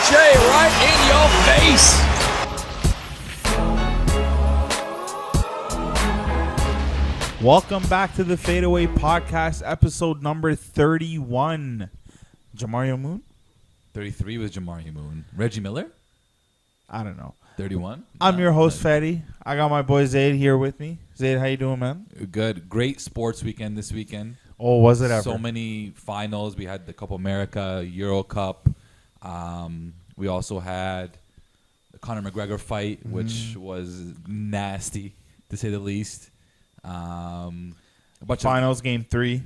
DJ right in your face. Welcome back to the Faedaway podcast, episode number 31. Jamario Moon? 33 was Jamario Moon. Reggie Miller? I don't know. 31? I'm your host, Fetty. I got my boy Zaid here with me. Zaid, how you doing, man? Good. Great sports weekend this weekend. Oh, was it ever? So many finals. We had the Copa America, Euro Cup. We also had the Conor McGregor fight, which was nasty, to say the least. A bunch Finals game 3,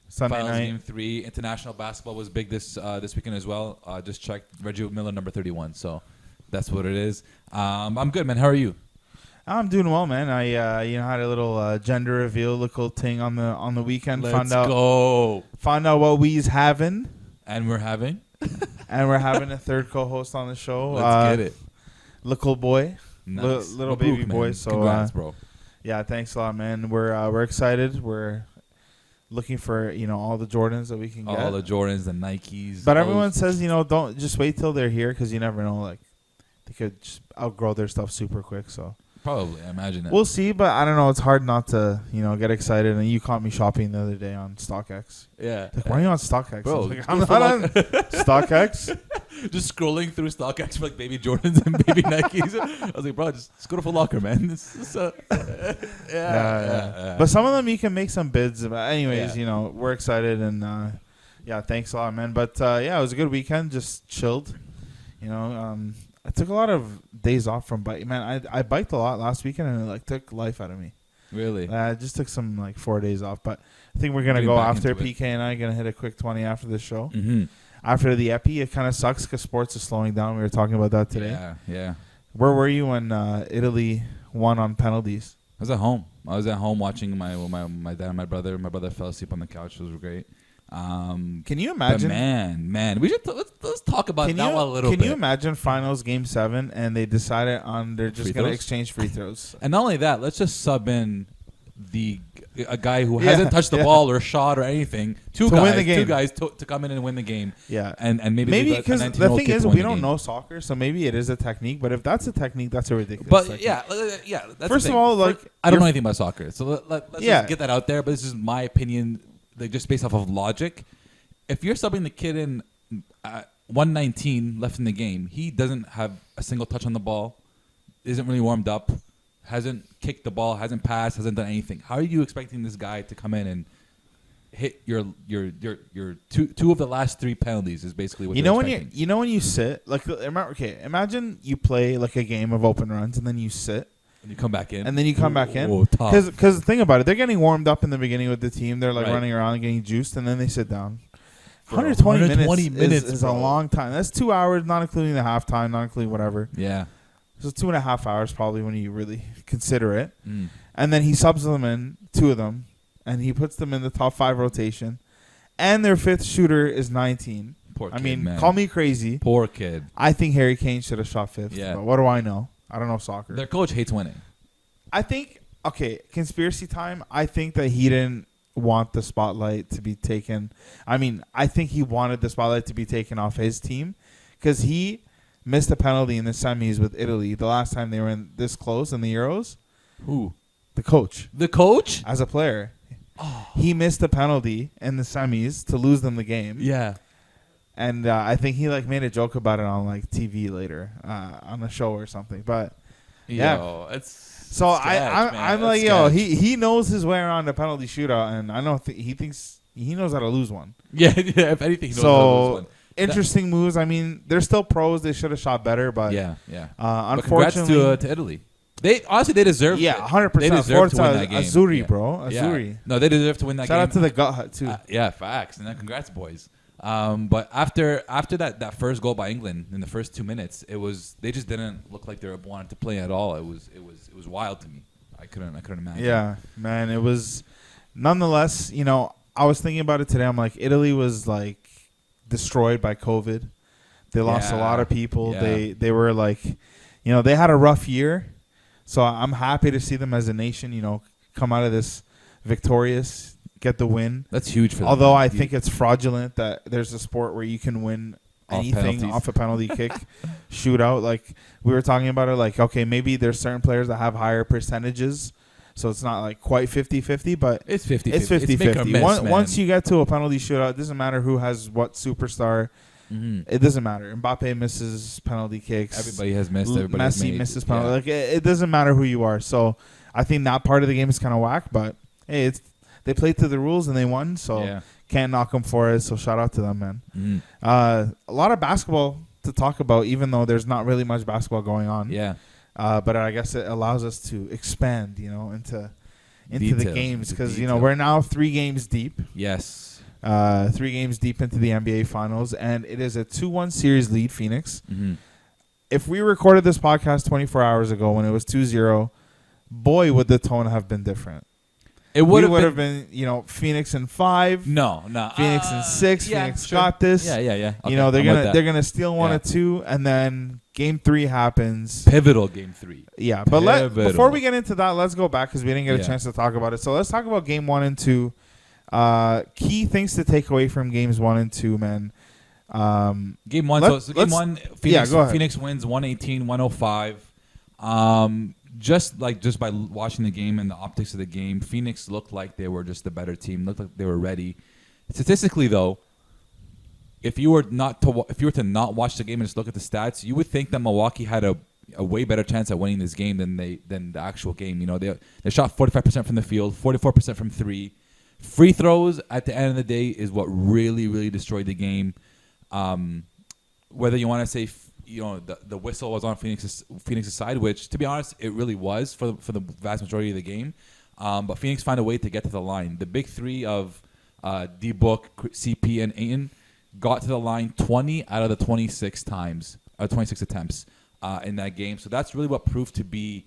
Sunday Finals night. game 3. International basketball was big this weekend as well. Just checked. Reggie Miller, number 31. So that's what it is. I'm good, man. How are you? I'm doing well, man. I had a little gender reveal, little thing on the weekend. Let's go. Found out what we's having. And we're having a third co-host on the show. Let's get it. Little boy. Nice. Little baby man. boy. So congrats, bro. Yeah, thanks a lot, man. We're excited. We're looking for all the Jordans that we can get. All the Jordans, the Nikes. But everyone says don't just wait till they're here because you never know. Like they could just outgrow their stuff super quick. So probably, I imagine it. We'll see, but I don't know. It's hard not to get excited. And you caught me shopping the other day on StockX. Yeah. Like, why are you on StockX? Bro, I'm not on StockX. Just scrolling through StockX for like baby Jordans and baby Nikes. I was like, bro, just go to Foot Locker, man. Yeah. But some of them you can make some bids. But anyways, we're excited and thanks a lot, man. But it was a good weekend. Just chilled. I took a lot of days off from biking. Man, I biked a lot last weekend and it took life out of me. Really? I just took some 4 days off. But I think we're gonna go after PK and I gonna hit a quick 20 after the show. Mm-hmm. After the Epi, it kind of sucks because sports is slowing down. We were talking about that today. Yeah. Where were you when Italy won on penalties? I was at home. Watching my dad and my brother. My brother fell asleep on the couch. It was great. Can you imagine? Man, we should let's talk about that a little bit. Can you imagine finals game 7 and they decided on they're just going to exchange free throws? And not only that, let's just sub in a guy who hasn't touched the ball or shot or anything. Two guys to come in and win the game. Yeah, and maybe because the thing is we don't know soccer, so maybe it is a technique. But if that's a technique, that's a ridiculous. But technique. That's first of all, I don't know anything about soccer, so let's just get that out there. But this is my opinion. Just based off of logic, if you're subbing the kid in 1:19 left in the game, he doesn't have a single touch on the ball, isn't really warmed up, hasn't kicked the ball, hasn't passed, hasn't done anything. How are you expecting this guy to come in and hit your two of the last 3 penalties? Is basically what when you sit imagine you play a game of open runs and then you sit. And you come back in. Because think about it. They're getting warmed up in the beginning with the team. They're running around and getting juiced, and then they sit down. 120 minutes is a long time. That's 2 hours, not including the halftime, not including whatever. Yeah. So 2.5 hours probably when you really consider it. And then he subs them in, 2 of them, and he puts them in the top 5 rotation. And their 5th shooter is 19. Poor kid, man. Call me crazy. Poor kid. I think Harry Kane should have shot 5th. Yeah. But what do I know? I don't know soccer. Their coach hates winning. I think, conspiracy time. I think that he didn't want the spotlight to be taken. I think he wanted the spotlight to be taken off his team because he missed a penalty in the semis with Italy the last time they were in this close in the Euros. Who? The coach. The coach? As a player. Oh. He missed a penalty in the semis to lose them the game. Yeah. And I think he made a joke about it on TV later on the show or something. But he knows his way around a penalty shootout, and I know he thinks he knows how to lose one. Yeah. If anything, he knows how to lose one. Interesting moves. They're still pros. They should have shot better, but But unfortunately, congrats to Italy. They deserve. Yeah, 100%. They deserve to win that game. Azuri, bro. Azuri. Yeah. No, they deserve to win that game. Shout out to the gut hut too. Facts. And then congrats, boys. But after that first goal by England in the first 2 minutes, they just didn't look like they wanted to play at all. It was wild to me. I couldn't imagine. Yeah, man, it was. Nonetheless, I was thinking about it today. I'm like, Italy was destroyed by COVID. They lost a lot of people. Yeah. They were they had a rough year. So I'm happy to see them as a nation, come out of this victorious. Get the win. That's huge for them. Although I think it's fraudulent that there's a sport where you can win anything off a penalty kick shootout. Like we were talking about it, like, okay, maybe there's certain players that have higher percentages, so it's not like quite 50-50, but it's 50-50. It's 50-50. Once you get to a penalty shootout, it doesn't matter who has what superstar. Mm-hmm. It doesn't matter. Mbappe misses penalty kicks. Everybody has missed. Everybody Messi misses penalty. Yeah. Like it doesn't matter who you are. So I think that part of the game is kind of whack. But hey, they played to the rules and they won. So can't knock them for it. So shout out to them, man. Mm-hmm. A lot of basketball to talk about, even though there's not really much basketball going on. Yeah. But I guess it allows us to expand, into the games because we're now 3 games deep. Yes. 3 games deep into the NBA Finals, and it is a 2-1 series lead, Phoenix. Mm-hmm. If we recorded this podcast 24 hours ago when it was 2-0, boy, would the tone have been different. It would have been, Phoenix in 5. No. Phoenix in 6. Yeah, They've got this. Yeah. Okay, they're gonna steal 1 or 2, and then Game 3 happens. Pivotal Game 3. Yeah, but before we get into that, let's go back because we didn't get a chance to talk about it. So let's talk about Game 1 and 2. Key things to take away from games 1 and 2, man. Game 1. So game 1, Phoenix wins 118-105. Just by watching the game and the optics of the game, Phoenix looked like they were just the better team. Looked like they were ready. Statistically, though, if you were to not watch the game and just look at the stats, you would think that Milwaukee had a way better chance at winning this game than the actual game. They shot 45% from the field, 44% from 3. Free throws at the end of the day is what really, really destroyed the game. Whether you want to say, the whistle was on Phoenix's side, which, to be honest, it really was for the vast majority of the game. But Phoenix found a way to get to the line. The big 3 of D-Book, CP, and Ayton got to the line 20 out of the 26 attempts in that game. So that's really what proved to be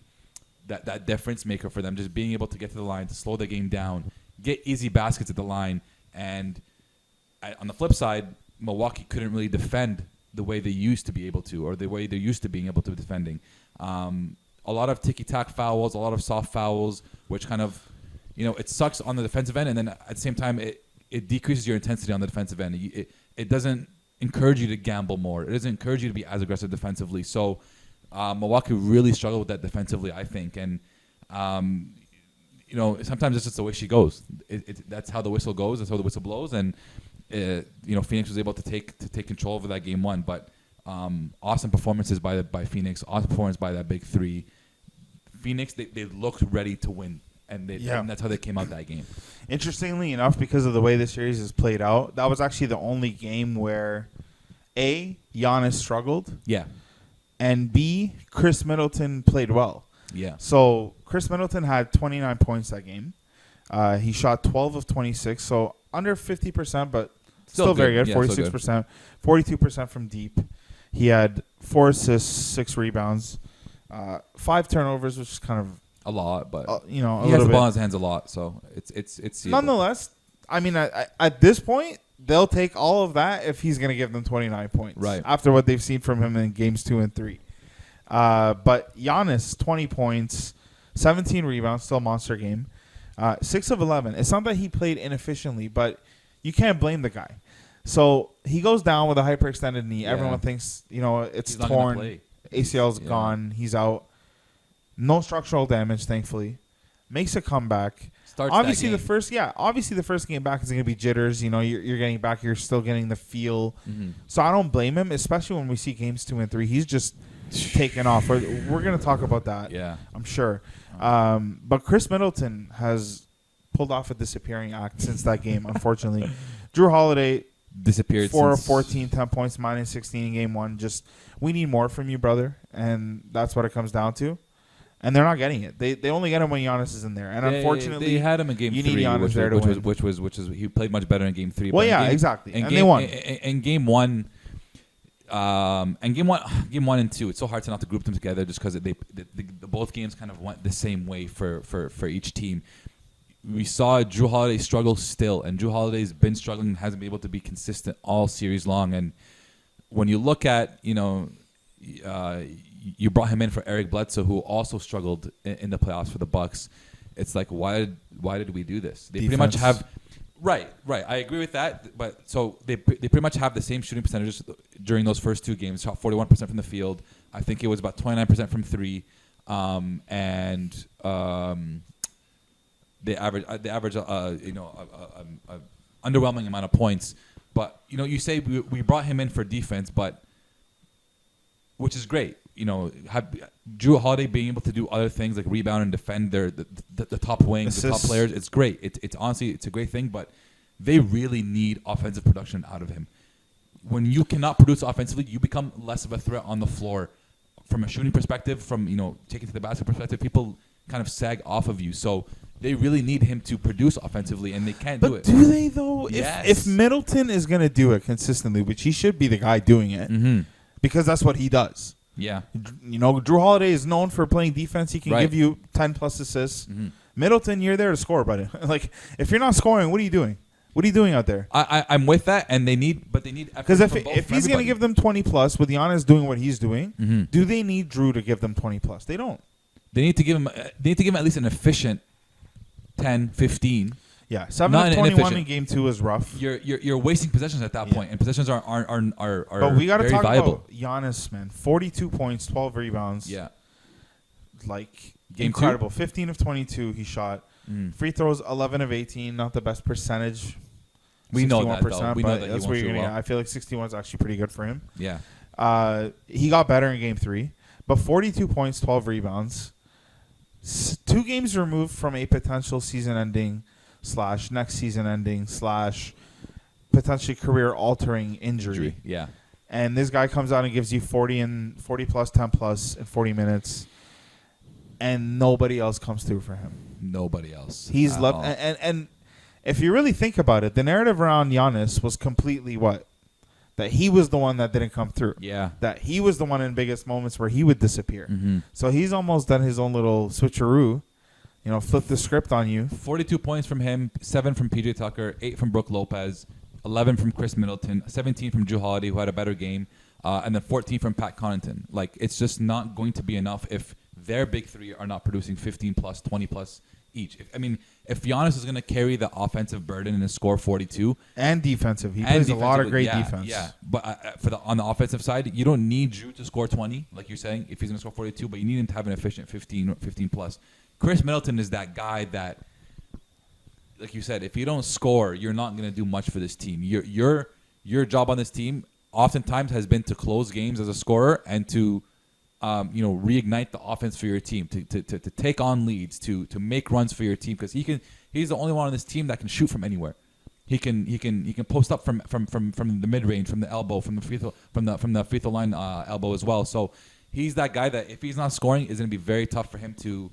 that difference maker for them, just being able to get to the line, to slow the game down, get easy baskets at the line. And on the flip side, Milwaukee couldn't really defend the way they used to be able to, or the way they're used to being able to defending. A lot of ticky-tack fouls, a lot of soft fouls, which kind of, it sucks on the defensive end, and then at the same time, it decreases your intensity on the defensive end. It doesn't encourage you to gamble more. It doesn't encourage you to be as aggressive defensively. So Milwaukee really struggled with that defensively, I think. And sometimes it's just the way she goes. That's how the whistle goes. That's how the whistle blows. And Phoenix was able to take control over that Game 1. But awesome performances by Phoenix. Awesome performance by that big 3. Phoenix, they looked ready to win, and that's how they came out that game. Interestingly enough, because of the way the series is played out, that was actually the only game where A, Giannis struggled. Yeah. And B, Chris Middleton played well. Yeah. So Chris Middleton had 29 points that game. He shot 12 of 26, so under 50%, but still very good. 46%, 42% from deep. He had 4 assists, 6 rebounds, 5 turnovers, which is kind of a lot, but he has the ball in his hands a lot, so it's nonetheless. I mean, at this point, they'll take all of that if he's going to give them 29 points, right? After what they've seen from him in games 2 and 3. But Giannis, 20 points, 17 rebounds, still a monster game. 6 of 11. It's not that he played inefficiently, but you can't blame the guy. So he goes down with a hyperextended knee. Yeah. Everyone thinks, it's torn. ACL's gone. He's out. No structural damage, thankfully. Makes a comeback. Obviously the first game back is going to be jitters. You're getting back. You're still getting the feel. Mm-hmm. So I don't blame him, especially when we see games 2 and 3. He's just taken off. We're going to talk about that. Yeah, I'm sure. But Chris Middleton has pulled off a disappearing act since that game, unfortunately. Drew Holiday disappeared. 4 of 14, 10 points, minus 16 in game 1. Just, we need more from you, brother. And that's what it comes down to. And they're not getting it. They only get him when Giannis is in there. And unfortunately, they had him in game 3. You need Giannis there to win. Which was he played much better in game 3. Well, yeah, exactly. And they won. In game 1, game 1 and 2, it's so hard to not to group them together just because both games kind of went the same way for each team. We saw Drew Holiday struggle still, and Drew Holiday's been struggling and hasn't been able to be consistent all series long. And when you look at, you brought him in for Eric Bledsoe, who also struggled in the playoffs for the Bucks. It's like, why did we do this? They pretty much have, right. I agree with that. But so they pretty much have the same shooting percentages. during those first two games. Shot 41% from the field. I think it was about 29% from three. And they average underwhelming amount of points. But you say we brought him in for defense, but which is great. Drew Holiday being able to do other things like rebound and defend the top wings, the top players. It's great. It's honestly it's a great thing, but they really need offensive production out of him. When you cannot produce offensively, you become less of a threat on the floor. From a shooting perspective, from taking to the basket perspective, people kind of sag off of you. So they really need him to produce offensively, and they can't do it. But do they though? Yes. If Middleton is going to do it consistently, which he should be the guy doing it, because that's what he does. Yeah. Drew Holiday is known for playing defense. He can give you 10 plus assists. Middleton, you're there to score, buddy. Like if you're not scoring, what are you doing? What are you doing out there? I'm with that, and they need because if he's going to give them 20 plus with Giannis doing what he's doing, do they need Drew to give them 20 plus? They don't. They need to give him. They need to give him at least an efficient 10, 15. Yeah, 7 of 21 in game 2 is rough. You're wasting possessions at that point, and possessions are But we got to talk viable. about Giannis, man. 42 points, 12 rebounds. Yeah, like game incredible. 2? 15 of 22 he shot. Free throws 11 of 18, not the best percentage. We know that, though. We know that that's where you're gonna. I feel like 61 is actually pretty good for him. Yeah. He got better in game 3, but 42 points, 12 rebounds. 2 games removed from a potential season-ending / next season-ending / potentially career-altering injury. Yeah. And this guy comes out and gives you 40 plus, 10 plus in 40 minutes, and nobody else comes through for him. Nobody else. He's left, and if you really think about it, the narrative around Giannis was completely what? That he was the one that didn't come through. Yeah. That he was the one in biggest moments where he would disappear. So he's almost done his own little switcheroo, flip the script on you. 42 points from him, 7 from PJ Tucker, 8 from Brook Lopez, 11 from Chris Middleton, 17 from Drew Holiday, who had a better game, and then 14 from Pat Connaughton. Like, it's just not going to be enough if their big three are not producing 15 plus, 20 plus each. If Giannis is going to carry the offensive burden and score 42 and defensive, he plays a lot of great defense. Yeah, but on the offensive side, you don't need Drew to score 20, like you're saying, if he's going to score 42, but you need him to have an efficient 15 plus. Chris Middleton is that guy that, like you said, if you don't score, you're not going to do much for this team. Your job on this team oftentimes has been to close games as a scorer and to reignite the offense for your team, to take on leads, to make runs for your team, because he's the only one on this team that can shoot from anywhere. He can post up from the mid range, from the elbow, from the free throw line elbow as well. So he's that guy that if he's not scoring, it's going to be very tough for him to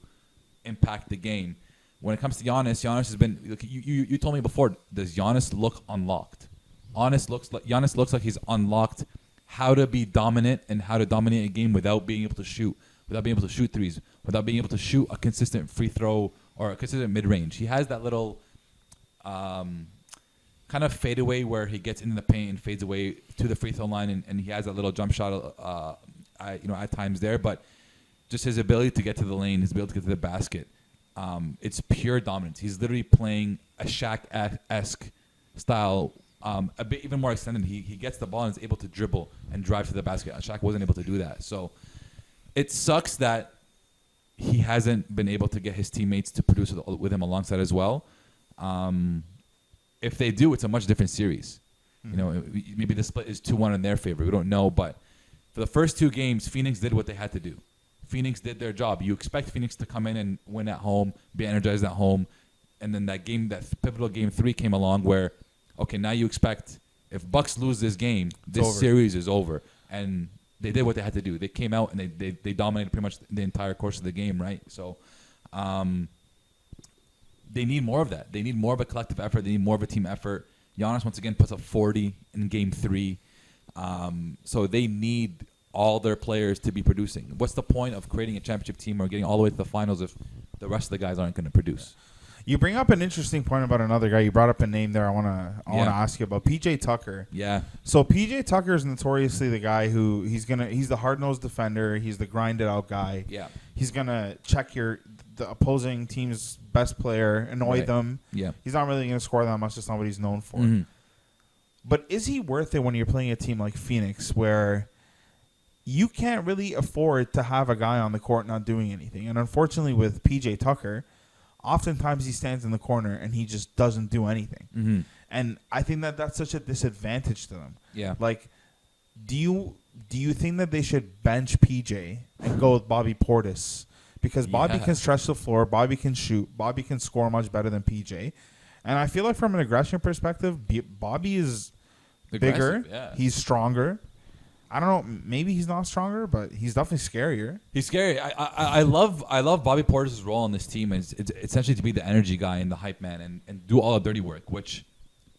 impact the game. When it comes to Giannis has been. Look, you told me before. Does Giannis look unlocked? Giannis looks like he's unlocked. How to be dominant and how to dominate a game without being able to shoot threes, without being able to shoot a consistent free throw or a consistent mid-range. He has that little kind of fadeaway where he gets into the paint and fades away to the free throw line, and he has that little jump shot, at times there. But just his ability to get to the lane, his ability to get to the basket, it's pure dominance. He's literally playing a Shaq-esque style. A bit even more extended. He gets the ball and is able to dribble and drive to the basket. Shaq wasn't able to do that. So it sucks that he hasn't been able to get his teammates to produce with him alongside as well. If they do, it's a much different series. Maybe the split is 2-1 in their favor. We don't know. But for the first 2 games, Phoenix did what they had to do. Phoenix did their job. You expect Phoenix to come in and win at home, be energized at home. And then that pivotal game 3 came along where, okay, now you expect if Bucks lose this game, this series is over. And they did what they had to do. They came out and they dominated pretty much the entire course of the game, right? So they need more of that. They need more of a collective effort. They need more of a team effort. Giannis, once again, puts up 40 in game 3. So they need all their players to be producing. What's the point of creating a championship team or getting all the way to the finals if the rest of the guys aren't going to produce? You bring up an interesting point about another guy. You brought up a name there. I want to ask you about PJ Tucker. Yeah. So PJ Tucker is notoriously the guy who he's the hard-nosed defender. He's the grinded out guy. Yeah. He's gonna check the opposing team's best player, annoy them. Yeah. He's not really gonna score that much. That's not what he's known for. But is he worth it when you're playing a team like Phoenix where you can't really afford to have a guy on the court not doing anything? And unfortunately with PJ Tucker, oftentimes he stands in the corner and he just doesn't do anything. Mm-hmm. And I think that that's such a disadvantage to them. Yeah. Like, do you think that they should bench PJ and go with Bobby Portis? Because Bobby can stretch the floor, Bobby can shoot, Bobby can score much better than PJ. And I feel like from an aggression perspective, Bobby is bigger. Yeah. He's stronger. I don't know. Maybe he's not stronger, but he's definitely scarier. He's scary. I love Bobby Portis' role on this team. It's essentially to be the energy guy and the hype man and do all the dirty work, which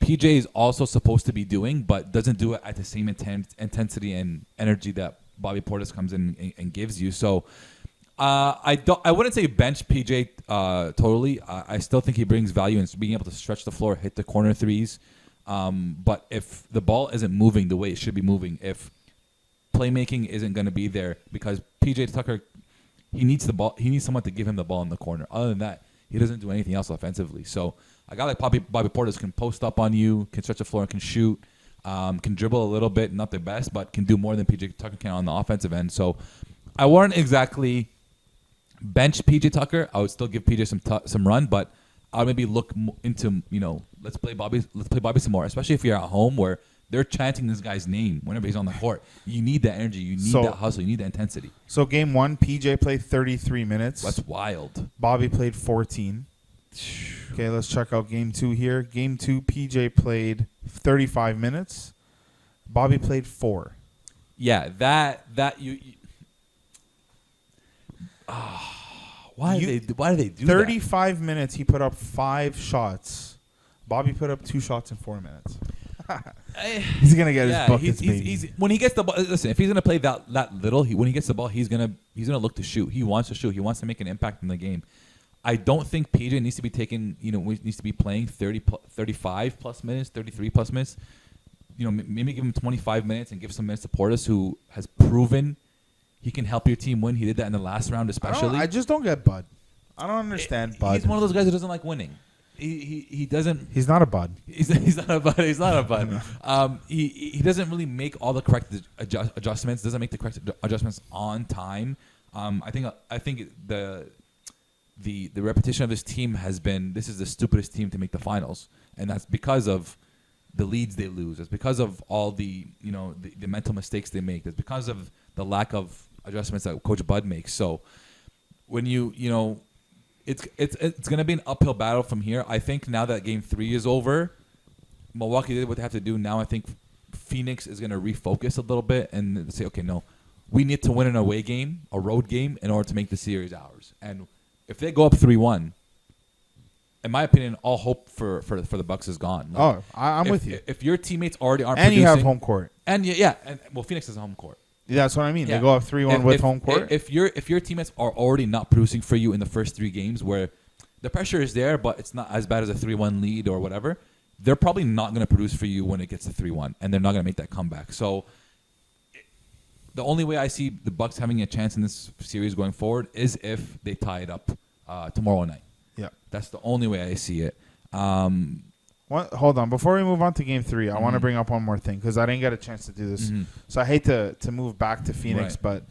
PJ is also supposed to be doing, but doesn't do it at the same intensity and energy that Bobby Portis comes in and gives you. So I wouldn't say bench PJ totally. I still think he brings value in being able to stretch the floor, hit the corner threes. But if the ball isn't moving the way it should be moving, if playmaking isn't going to be there, because PJ Tucker, he needs the ball. He needs someone to give him the ball in the corner. Other than that, he doesn't do anything else offensively. So a guy like Bobby Portis can post up on you, can stretch the floor, can shoot, can dribble a little bit, not the best, but can do more than PJ Tucker can on the offensive end. So I wouldn't exactly bench PJ Tucker. I would still give PJ some run, but I would maybe look into, let's play Bobby some more, especially if you're at home where they're chanting this guy's name whenever he's on the court. You need that energy. You need that hustle. You need that intensity. So game 1, PJ played 33 minutes. That's wild. Bobby played 14. Okay, let's check out game 2 here. Game 2, PJ played 35 minutes. Bobby played 4. Yeah, why do they do 35 that? minutes, he put up 5 shots. Bobby put up 2 shots in 4 minutes. He's gonna get his buckets, baby. When he gets the ball, listen. If he's gonna play that little, when he gets the ball, he's gonna look to shoot. He wants to shoot. He wants to make an impact in the game. I don't think PJ needs to be taking. Needs to be playing 35 plus minutes, 33 plus minutes. Maybe give him 25 minutes and give some minutes to Portis, who has proven he can help your team win. He did that in the last round, especially. I just don't get Bud. I don't understand Bud. He's one of those guys who doesn't like winning. He doesn't. He's not a Bud. He's not a Bud. He's not a Bud. He doesn't really make all the correct adjustments. Doesn't make the correct adjustments on time. I think the repetition of this team has been, this is the stupidest team to make the finals, and that's because of the leads they lose. It's because of all the the mental mistakes they make. It's because of the lack of adjustments that Coach Bud makes. So when it's going to be an uphill battle from here. I think now that Game 3 is over, Milwaukee did what they have to do. Now I think Phoenix is going to refocus a little bit and say, okay, no, we need to win an away game, a road game, in order to make the series ours. And if they go up 3-1, in my opinion, all hope for the Bucks is gone. Like, I'm with you. If your teammates already aren't and producing, you have home court, and Phoenix has home court. Yeah, that's what I mean. Yeah. They go up 3-1 with home court. If your teammates are already not producing for you in the first 3 games, where the pressure is there, but it's not as bad as a 3-1 lead or whatever, they're probably not going to produce for you when it gets to 3-1, and they're not going to make that comeback. So the only way I see the Bucks having a chance in this series going forward is if they tie it up tomorrow night. Yeah, that's the only way I see it. Hold on. Before we move on to Game 3, I want to bring up one more thing because I didn't get a chance to do this. So I hate to move back to Phoenix, but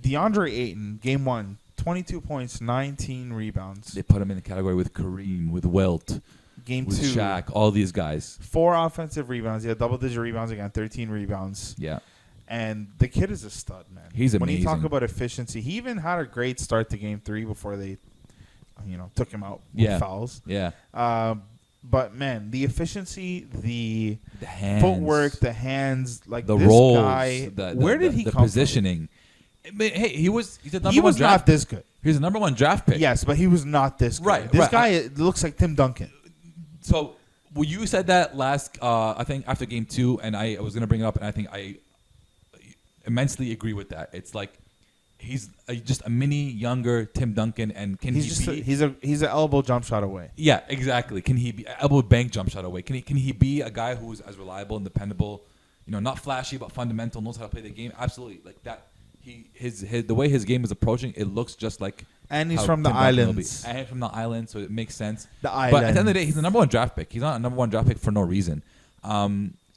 DeAndre Ayton, Game 1, 22 points, 19 rebounds. They put him in the category with Kareem, with Wilt, Game with 2, Shaq, all these guys. 4 offensive rebounds. He had double-digit rebounds again, 13 rebounds. Yeah. And the kid is a stud, man. He's amazing. When you talk about efficiency, he even had a great start to Game 3 before they, took him out with fouls. Yeah. But man, the efficiency, the hands, footwork, the hands, like the this rolls, guy. Where did he come positioning? From? Hey, he's the number he one was draft. not this good. He was the number 1 draft pick. Yes, but he was not this good. Right. This guy looks like Tim Duncan. So, you said that last, I think after Game 2, and I was going to bring it up, and I think I immensely agree with that. It's like he's just a mini younger Tim Duncan, and he's an elbow jump shot away. Yeah, exactly. Can he be elbow bank jump shot away? Can he be a guy who's as reliable and dependable? Not flashy but fundamental, knows how to play the game. Absolutely, like that. His the way his game is approaching, it looks just like. And he's from the islands. And he's from the island, so it makes sense. The island. But at the end of the day, he's the number 1 draft pick. He's not a number 1 draft pick for no reason.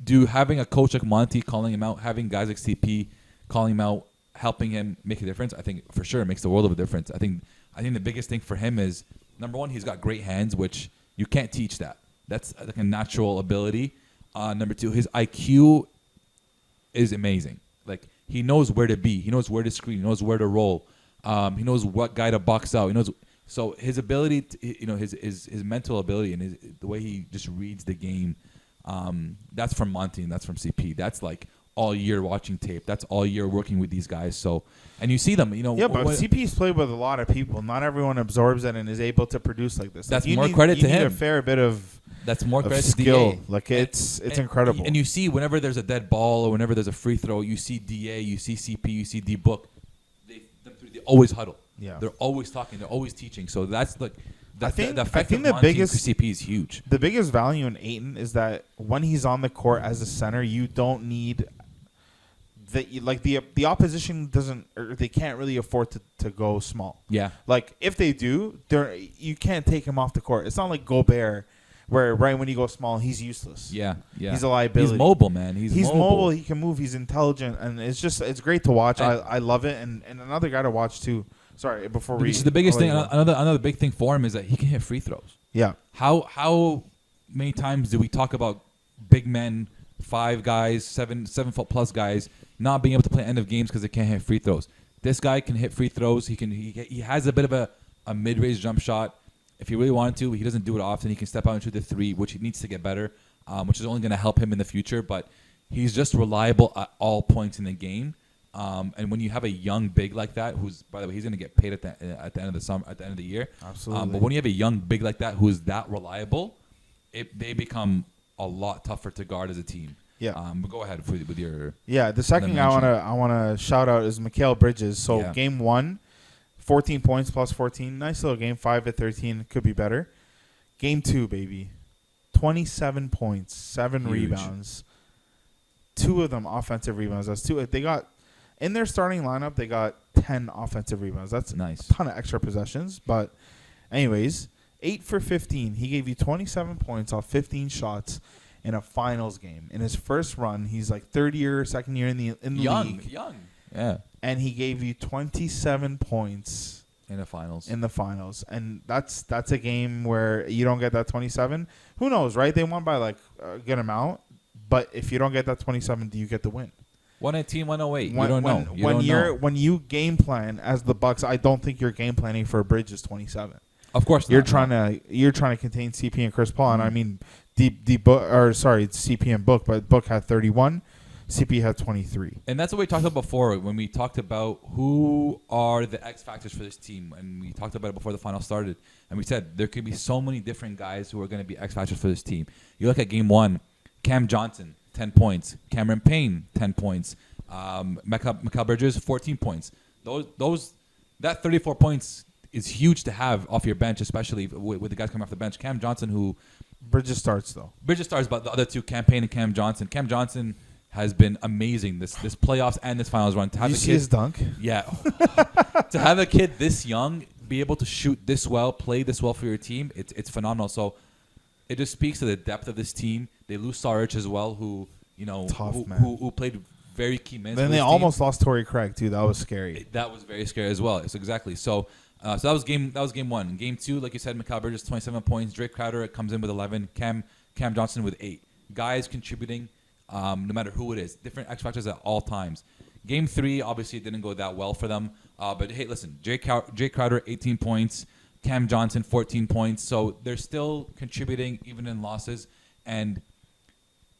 do having a coach like Monty calling him out, having guys like CP calling him out, helping him make a difference, I think for sure it makes the world of a difference. I think the biggest thing for him is, number one, he's got great hands, which you can't teach that. That's like a natural ability. Number two, his IQ is amazing. Like, he knows where to be. He knows where to screen. He knows where to roll. He knows what guy to box out. He knows. So his ability, his mental ability and the way he just reads the game, that's from Monty and that's from CP. That's like all year watching tape. That's all year working with these guys. So, and you see them, Yeah, but CP's played with a lot of people. Not everyone absorbs it and is able to produce like this. That's more credit to him. A fair bit of. That's more credit to skill. DA. Like it's incredible. And you see whenever there's a dead ball or whenever there's a free throw, you see DA, you see CP, you see D Book. They always huddle. Yeah, they're always talking. They're always teaching. So that's like. I think the biggest CP is huge. The biggest value in Ayton is that when he's on the court as a center, you don't need the opposition doesn't, or they can't really afford to go small. Yeah, like if they do, you can't take him off the court. It's not like Gobert, where right when he goes small, he's useless. Yeah. He's a liability. He's mobile, man. He's mobile. He can move. He's intelligent, and it's great to watch. I love it, and another guy to watch too. Sorry, before we. The biggest thing, another big thing for him is that he can hit free throws. Yeah. How many times do we talk about big men, 5 guys, 7 foot plus guys not being able to play end of games because they can't hit free throws? This guy can hit free throws. He has a bit of a mid-range jump shot. If he really wanted to, he doesn't do it often. He can step out into the 3, which he needs to get better, which is only going to help him in the future. But he's just reliable at all points in the game. And when you have a young big like that, who's, by the way, he's going to get paid at the end of the summer, at the end of the year. Absolutely. But when you have a young big like that who's that reliable, they become a lot tougher to guard as a team. Yeah. But go ahead with your. Yeah. The second I want to shout out is Mikhail Bridges. So game 1, 14 points plus 14, nice little game. 5 at 13, could be better. Game 2, baby, 27 points, 7 rebounds, 2 of them offensive rebounds. That's 2. They got. In their starting lineup, they got 10 offensive rebounds. That's nice. A ton of extra possessions. But anyways, 8 for 15. He gave you 27 points off 15 shots in a finals game. In his first run, he's like third year, second year in the league. Young. Yeah. And he gave you 27 points in the finals. And that's a game where you don't get that 27. Who knows, right? They won by like a good amount. But if you don't get that 27, do you get the win? 118, 108. You don't know. When you game plan as the Bucks, I don't think you're game planning for Bridges 27. Of course not. You're trying to contain CP and Chris Paul, and I mean CP and Book, but Book had 31, CP had 23. And that's what we talked about before when we talked about who are the X factors for this team, and we talked about it before the final started, and we said there could be so many different guys who are going to be X factors for this team. You look at game 1, Cam Johnson, 10 points. Cameron Payne, 10 points. Mikhail Bridges, 14 points. That 34 points is huge to have off your bench, especially with the guys coming off the bench. Cam Johnson, who Bridges starts, but the other two, Cam Payne and Cam Johnson. Cam Johnson has been amazing this playoffs and this finals run. To have see his dunk? Yeah. To have a kid this young be able to shoot this well, play this well for your team, it's phenomenal. So it just speaks to the depth of this team. They lose Saric as well, who played very key minutes. Then they almost lost Torrey Craig too. That was scary. That was very scary as well. It's exactly. So that was game 1. Game 2, like you said, Mikhail Bridges 27 points. Drake Crowder comes in with 11. Cam Johnson with 8. Guys contributing, no matter who it is. Different X factors at all times. Game 3, obviously, it didn't go that well for them. But hey, listen, Drake Crowder 18 points. Cam Johnson 14 points. So they're still contributing even in losses, and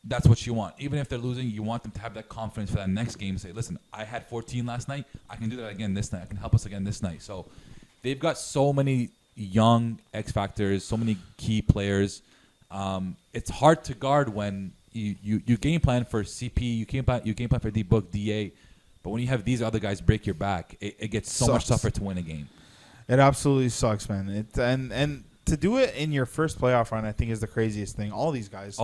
that's what you want. Even if they're losing, you want them to have that confidence for that next game. Say, listen, I had 14 last night. I can do that again this night. I can help us again this night. So they've got so many young X factors, so many key players. It's hard to guard when you game plan for CP, you game plan for D-Book, DA, but when you have these other guys break your back, it gets so much tougher to win a game. It absolutely sucks, man. And to do it in your first playoff run, I think, is the craziest thing. All these guys,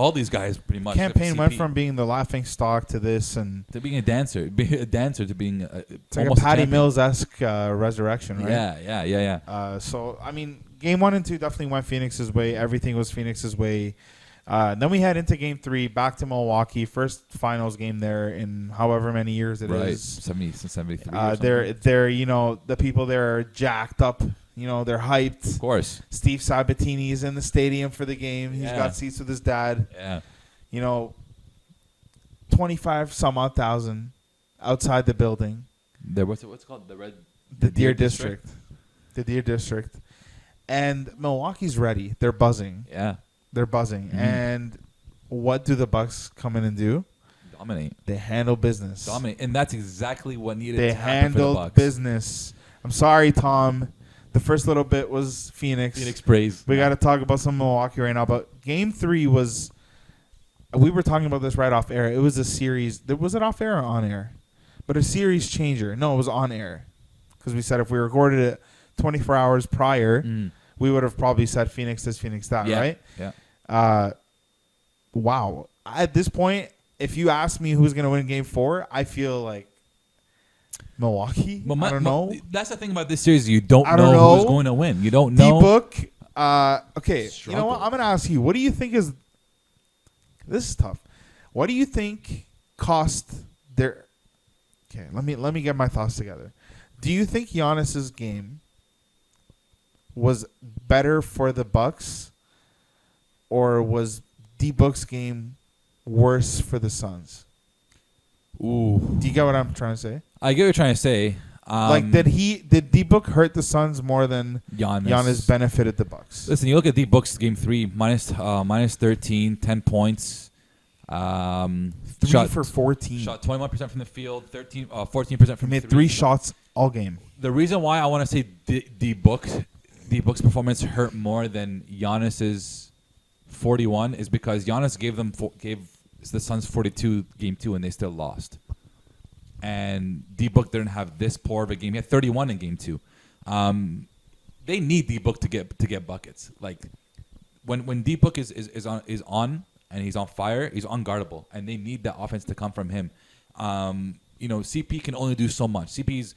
pretty much. Campaign went from being the laughing stock to this, and to being a dancer, to being it's like a Patty Mills-esque resurrection, right? Yeah. So I mean, game 1 and 2 definitely went Phoenix's way. Everything was Phoenix's way. Then we head into Game 3, back to Milwaukee. First finals game there in however many years it is. 73. They're the people there are jacked up. They're hyped. Of course. Steve Sabatini is in the stadium for the game. He's got seats with his dad. Yeah. 25 some odd thousand outside the building. What's it called? The Deer District. The Deer District. And Milwaukee's ready. They're buzzing. Yeah. They're buzzing. Mm-hmm. And what do the Bucks come in and do? Dominate. They handle business. Dominate. And that's exactly what needed to happen for the handled Bucks. business. I'm sorry, Tom. The first little bit was Phoenix. Phoenix praise. We got to talk about some Milwaukee right now. But Game 3 was... We were talking about this right off air. It was a series. Was it off air or on air? But a series changer. No, it was on air. Because we said if we recorded it 24 hours prior, we would have probably said Phoenix this, Phoenix that, right? Yeah. Wow. At this point, if you ask me who's going to win Game 4, I feel like Milwaukee. I don't know. That's the thing about this series. You don't know who's going to win. You don't know. D-Book. Okay. You know what? I'm going to ask you. What do you think is... This is tough. What do you think cost their... Okay, let me get my thoughts together. Do you think Giannis's game was better for the Bucks, or was D-Book's game worse for the Suns? Ooh. Do you get what I'm trying to say? I get what you're trying to say. Did D-Book hurt the Suns more than Giannis benefited the Bucks? Listen, you look at D-Book's game 3, minus 13, 10 points. 3 for 14. Shot 21% from the field, 14% from he made three. 3 shots all game. The reason why I want to say D-Book's performance hurt more than Giannis's 41 is because Giannis gave the Suns 42 game 2 and they still lost. And D-Book didn't have this poor of a game. He had 31 in game 2. They need D-Book to get buckets. Like when D-Book is on and he's on fire, he's unguardable, and they need that offense to come from him. CP can only do so much. CP's,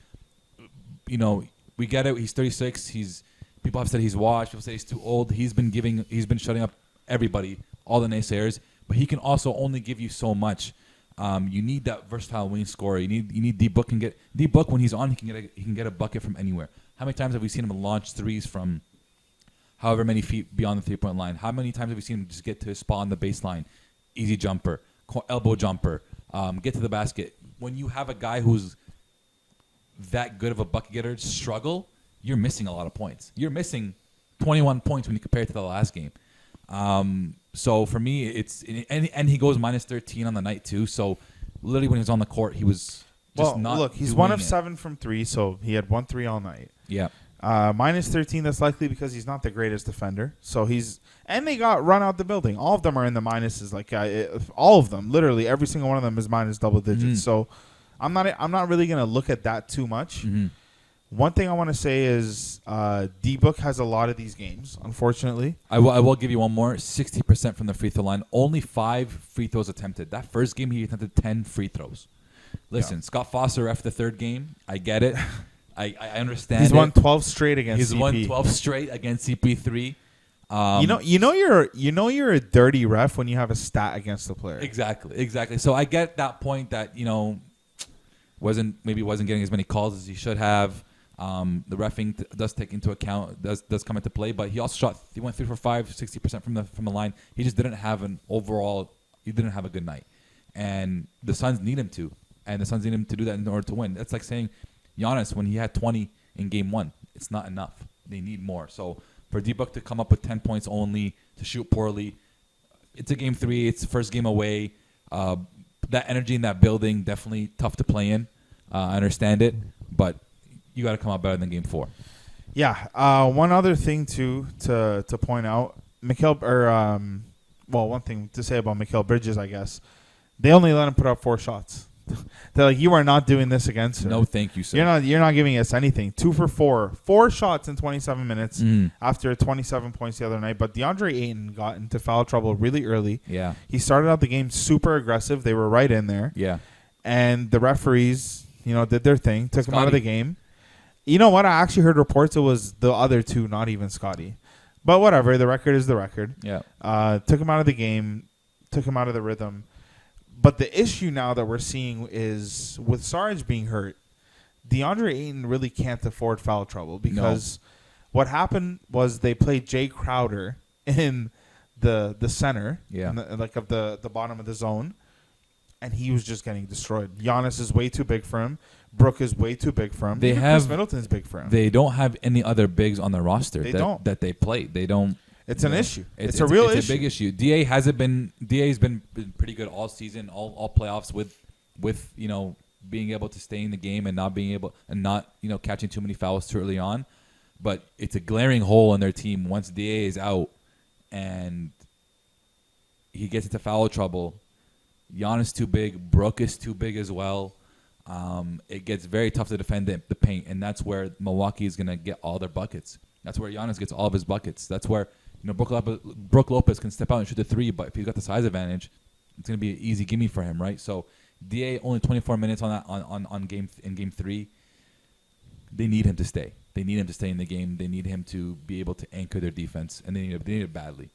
we get it. He's 36. People have said he's washed. People say he's too old. He's been shutting up everybody, all the naysayers. But he can also only give you so much. You need that versatile wing scorer. You need D-Book D-Book when he's on. He can get a bucket from anywhere. How many times have we seen him launch threes from however many feet beyond the 3-point line? How many times have we seen him just get to his spot on the baseline, easy jumper, elbow jumper, get to the basket? When you have a guy who's that good of a bucket getter struggle, you're missing a lot of points. You're missing 21 points when you compare it to the last game. So for me, and he goes minus 13 on the night too. So literally when he was on the court, he was just not. Look, he's 1 of 7 from 3, so he had 1 3 all night. Yeah. Minus 13. That's likely because he's not the greatest defender. So and they got run out the building. All of them are in the minuses. Like all of them, literally every single one of them is minus double digits. Mm-hmm. So I'm not really gonna look at that too much. Mm-hmm. One thing I want to say is D-Book has a lot of these games, unfortunately. I will give you one more. 60% from the free throw line. Only 5 free throws attempted. That first game, he attempted 10 free throws. Listen, Scott Foster after the third game. I get it. I understand. He's won 12 straight against CP. He's won 12 straight against CP3. You're a dirty ref when you have a stat against the player. Exactly. So I get that point that wasn't getting as many calls as he should have. The reffing does take into account, does come into play, but he also he went 3 for 5, 60% from the line. He just didn't have he didn't have a good night. And the Suns need him to. And the Suns need him to do that in order to win. That's like saying Giannis, when he had 20 in game 1, it's not enough. They need more. So for D-Book to come up with 10 points only, to shoot poorly, it's a game 3. It's the first game away. That energy in that building, definitely tough to play in. I understand it, but you got to come out better than game 4. Yeah. One other thing to point out, one thing to say about Mikhail Bridges, I guess, they only let him put up 4 shots. They're like, you are not doing this against her. No, thank you, sir. You're not giving us anything. 2 for 4 shots in 27 minutes after 27 points the other night. But DeAndre Ayton got into foul trouble really early. Yeah, he started out the game super aggressive. They were right in there. Yeah, and the referees, did their thing, took him out of the game. You know what? I actually heard reports it was the other 2, not even Scotty. But whatever, the record is the record. Yeah. Took him out of the game, took him out of the rhythm. But the issue now that we're seeing is with Sarge being hurt, DeAndre Ayton really can't afford foul trouble because what happened was they played Jay Crowder in the center, of the bottom of the zone, and he was just getting destroyed. Giannis is way too big for him. Brooke is way too big for him. Chris Middleton's big for him. They don't have any other bigs on the roster that they play. They don't. It's an issue. It's a real issue. It's a big issue. DA's been pretty good all season, all playoffs with being able to stay in the game and not catching too many fouls too early on. But it's a glaring hole in their team once DA is out and he gets into foul trouble. Giannis too big. Brooke is too big as well. It gets very tough to defend the paint, and that's where Milwaukee is going to get all their buckets. That's where Giannis gets all of his buckets. That's where Brook Lopez can step out and shoot the three, but if he's got the size advantage, it's going to be an easy gimme for him, right? So DA only 24 minutes on that on game 3. They need him to stay. They need him to stay in the game. They need him to be able to anchor their defense, and they need it badly.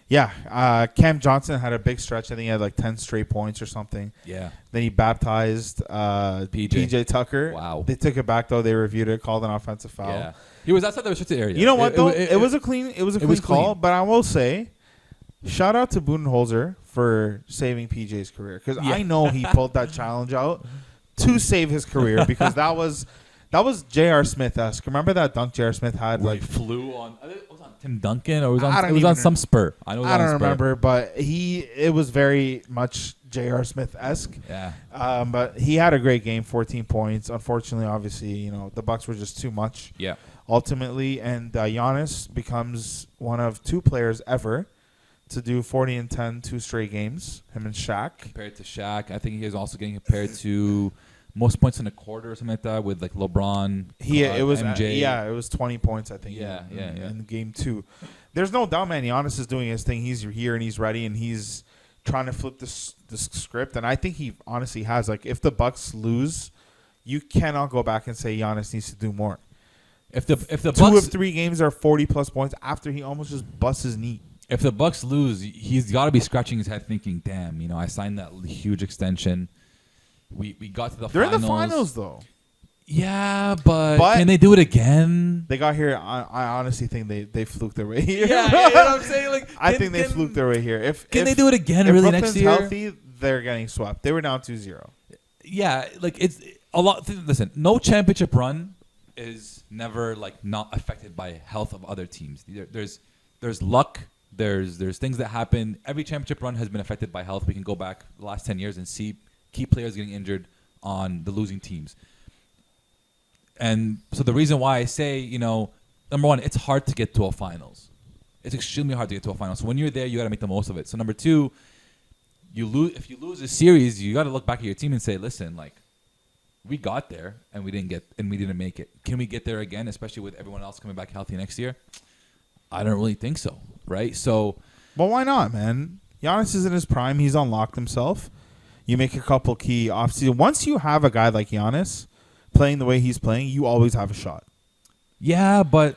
Yeah, Cam Johnson had a big stretch. I think he had like 10 straight points or something. Yeah. Then he baptized PJ Tucker. Wow. They took it back though. They reviewed it, called an offensive foul. Yeah. He was outside the restricted area. You know what though? It was a clean call. But I will say, shout out to Budenholzer for saving PJ's career because I know he pulled that challenge out to save his career because that was J.R. Smith-esque. Remember that dunk J.R. Smith had? Where like he flew on. It was on Tim Duncan or it was on some spur. I don't remember, but it was very much J.R. Smith-esque. Yeah. But he had a great game, 14 points. Unfortunately, obviously, the Bucks were just too much. Yeah. Ultimately, and Giannis becomes one of 2 players ever to do 40 and 10 2 straight games. Him and Shaq. Compared to Shaq, I think he is also getting compared to most points in a quarter or something like that with like LeBron. It was MJ. It was 20 points, I think. In game 2. There's no doubt, man. Giannis is doing his thing. He's here and he's ready and he's trying to flip this script. And I think he honestly has. Like, if the Bucks lose, you cannot go back and say Giannis needs to do more. If the 2 Bucks, of 3 games are 40-plus points after he almost just busts his knee. If the Bucks lose, he's got to be scratching his head thinking, damn, I signed that huge extension. We got to the finals. They're in the finals, though. Yeah, but can they do it again? They got here. I honestly think they fluked their way here. Yeah, you know what I'm saying? Like, I think they fluked their way here. Can they do it again if really Brooklyn's next year? Healthy, they're getting swept. They were down 2-0. Yeah, like it's a lot. Listen, no championship run is never like not affected by health of other teams. There's luck. There's things that happen. Every championship run has been affected by health. We can go back the last 10 years and see key players getting injured on the losing teams. And so the reason why I say, number one, it's hard to get to a finals. It's extremely hard to get to a finals. So when you're there, you got to make the most of it. So number 2, if you lose a series, you got to look back at your team and say, listen, like, we got there and we didn't make it. Can we get there again, especially with everyone else coming back healthy next year? I don't really think so, right? So, well, why not, man? Giannis is in his prime. He's unlocked himself. You make a couple key offseason. Once you have a guy like Giannis playing the way he's playing, you always have a shot. Yeah, but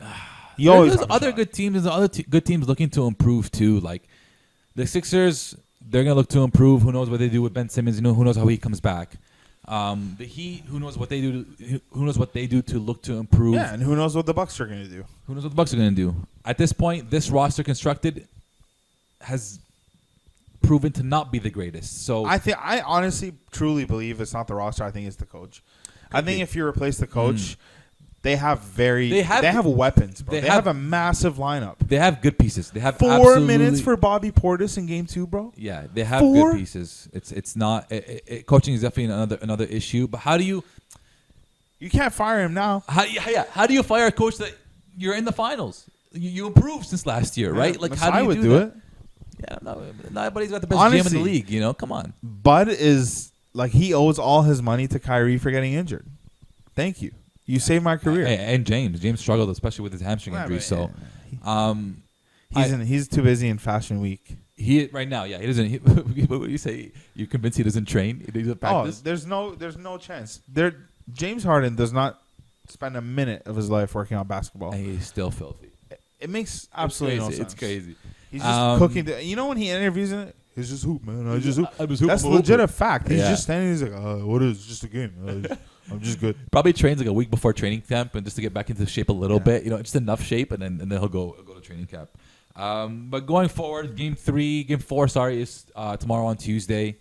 there's other good teams. There's other good teams looking to improve too. Like the Sixers, they're gonna look to improve. Who knows what they do with Ben Simmons? Who knows how he comes back? The Heat, who knows what they do? Who knows what they do to look to improve? Yeah, and who knows what the Bucks are going to do? Who knows what the Bucks are going to do? At this point, this roster constructed has proven to not be the greatest. So I honestly, truly believe it's not the roster. I think it's the coach. I think if you replace the coach, they have weapons. Bro. They have a massive lineup. They have good pieces. They have 4 minutes for Bobby Portis in game 2, bro. Yeah, they have good pieces. It's not coaching is definitely another issue. But how do you can't fire him now? How do you fire a coach that you're in the finals? You improved since last year, right? Like how do you do it? Yeah, nobody's got the best GM in the league. Come on. Bud is like he owes all his money to Kyrie for getting injured. Thank you. You saved my career. And James struggled, especially with his hamstring injury. So, he's too busy in Fashion Week. He right now, he doesn't. What would you say? You're convinced he doesn't train? He doesn't practice? There's no chance. James Harden does not spend a minute of his life working on basketball. And he's still filthy. It makes absolutely no sense. It's crazy. He's just cooking. When he interviews it, he's just hoop, man. I just hoop. Hoop. That's legit a fact. He's just standing. He's like, what is it? It's just a game. I'm just good. Probably trains like a week before training camp, and just to get back into shape a little bit. Just enough shape, and then he'll go to training camp. But going forward, game 4, is tomorrow on Tuesday.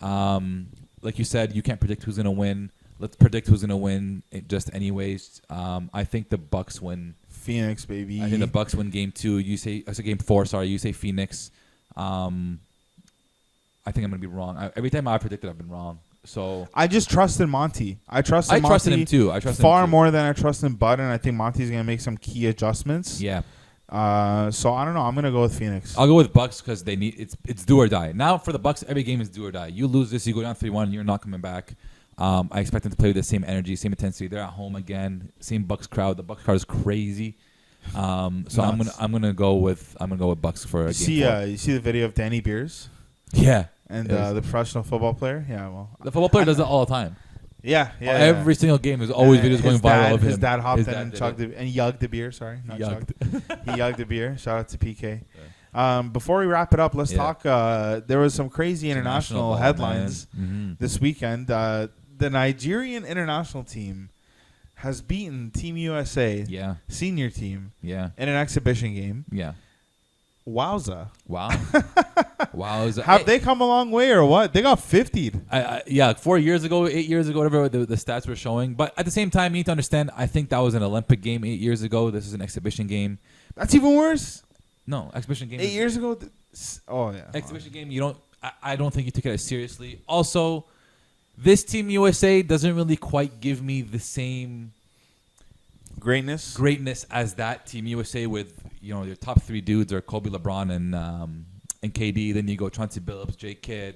Like you said, you can't predict who's gonna win. Let's predict who's gonna win. Just anyways. I think the Bucks win. Phoenix, baby. I think the Bucks win game 2. Game 4. You say Phoenix. I think I'm gonna be wrong. Every time I predicted, I've been wrong. So I just trusted Monty. I trusted him too. I trust him far too. more than I trust in Bud, and I think Monty's gonna make some key adjustments. Yeah. So I don't know. I'm gonna go with Phoenix. I'll go with Bucks because they need it's do or die. Now for the Bucks, every game is do or die. You lose this, you go down 3-1, you're not coming back. I expect them to play with the same energy, same intensity. They're at home again. Same Bucks crowd. The Bucks crowd is crazy. So I'm gonna go with Bucks for a game 4. You see the video of Danny Beers? Yeah. And the professional football player? Yeah, well. The football player does it all the time. Yeah. Every single game, there's always videos going viral of him. His dad hopped in and yugged the beer. Sorry, not chugged. He yugged the beer. Shout out to PK. Yeah. Before we wrap it up, let's talk. There was some crazy international headlines this weekend. The Nigerian international team has beaten Team USA, senior team, in an exhibition game. Yeah. Wowza. Wow. Wowza. Have they come a long way or what? They got 50'd. 4 years ago, 8 years ago, whatever the stats were showing. But at the same time, you need to understand, I think that was an Olympic game 8 years ago. This is an exhibition game. That's even worse? No, exhibition game. 8 years ago? Exhibition game, I don't think you took it as seriously. Also, this Team USA doesn't really quite give me the same greatness as that Team USA with your top 3 dudes are Kobe, LeBron, and KD. Then you go Chauncey Billups, Jay Kidd,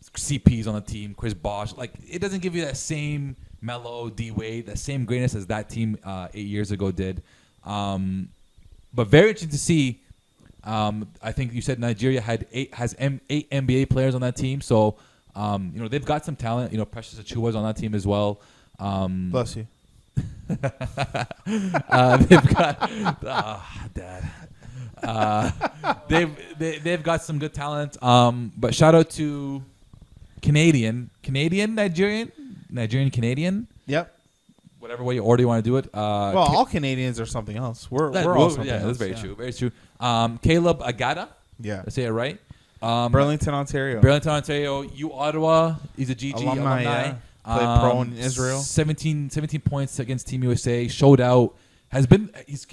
CP's on the team, Chris Bosh. Like, it doesn't give you that same Melo, D Wade, that same greatness as that team 8 years ago did. But very interesting to see. I think you said Nigeria has 8 NBA players on that team, so they've got some talent. Precious Achiuwa's on that team as well. Bless you. They've got they've got some good talent. But shout out to Nigerian. Yep. Whatever way you order you want to do it. All Canadians are something else. We're all something else. That's very true. Very true. Caleb Agada. Yeah. Did I say it right? Burlington, Ontario. U Ottawa. He's a GG alumni. Yeah. Played pro in Israel. 17 points against Team USA. Showed out.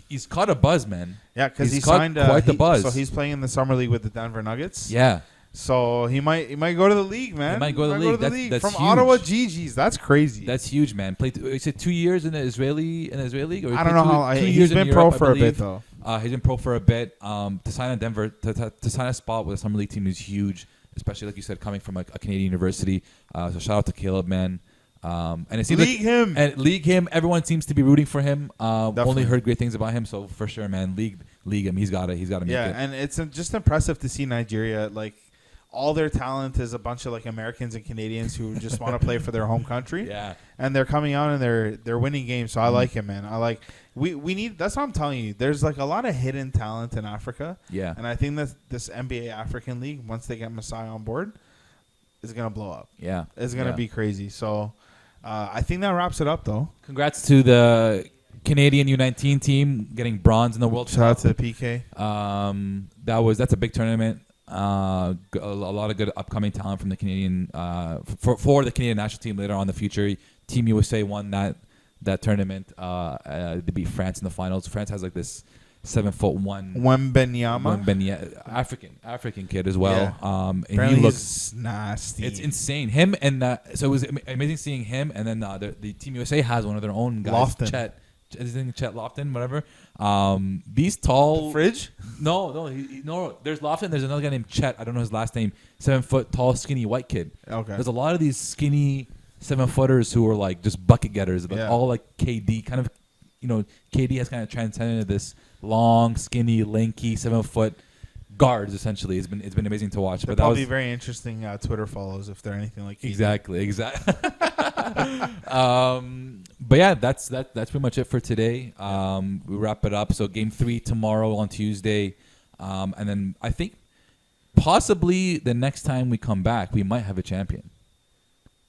He's caught a buzz, man. Yeah, because he caught signed quite the buzz. So he's playing in the summer league with the Denver Nuggets. Yeah. So he might go to the league, man. He might go to the league. That's from huge. Ottawa GGs. That's crazy. That's huge, man. Played. You said 2 years in the Israeli league. Or I don't know how. He's been pro for a bit though. He's been pro for a bit. To sign in Denver, to sign a spot with a summer league team is huge, especially like you said, coming from a Canadian university. So shout out to Caleb, man. And it seems league him. Everyone seems to be rooting for him. Only heard great things about him, so for sure, man. League him. He's got to make it. Yeah, and it's just impressive to see Nigeria like. All their talent is a bunch of like Americans and Canadians who just want to play for their home country. Yeah, and they're coming out and they're winning games. So I like him, man. I like we need. That's what I'm telling you. There's like a lot of hidden talent in Africa. Yeah, and I think that this NBA African League, once they get Masai on board, is gonna blow up. Yeah, it's gonna be crazy. So I think that wraps it up, though. Congrats to the Canadian U19 team getting bronze in the World Cup. Shout out to PK. That's a big tournament. A lot of good upcoming talent from the Canadian for the Canadian national team later on in the future. Team USA won that tournament. They beat France in the finals. France has like this 7'1" Wembenyama, African kid as well. Yeah. And he looks nasty. It's insane. Him and so it was amazing seeing him. And then the Team USA has one of their own guys, Chet Lofton, whatever. These tall Fridge? No. There's Lofton. There's another guy named Chet. I don't know his last name. 7 foot tall, skinny white kid. Okay. There's a lot of these skinny 7-footers who are like just bucket getters, but all like KD. Kind of, KD has kind of transcended into this long, skinny, lanky 7-foot guards. Essentially, it's been amazing to watch. They're probably very interesting Twitter follows if they're anything like KD. Exactly. But yeah, that's pretty much it for today. We wrap it up. So Game 3 tomorrow on Tuesday, and then I think possibly the next time we come back, we might have a champion.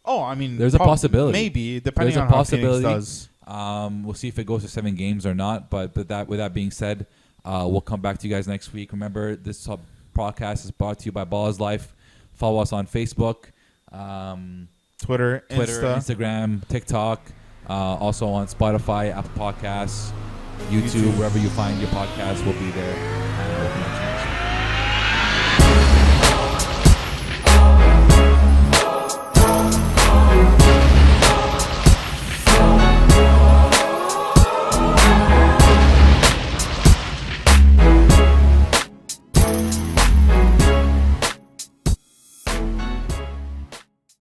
Oh, I mean, there's a possibility. Maybe, depending on how Phoenix does. We'll see if it goes to 7 games or not. But with that being said, we'll come back to you guys next week. Remember, this podcast is brought to you by Ball's Life. Follow us on Facebook, Twitter, Instagram, TikTok. Also on Spotify, Apple Podcasts, YouTube, wherever you find your podcasts, we'll be there. And we'll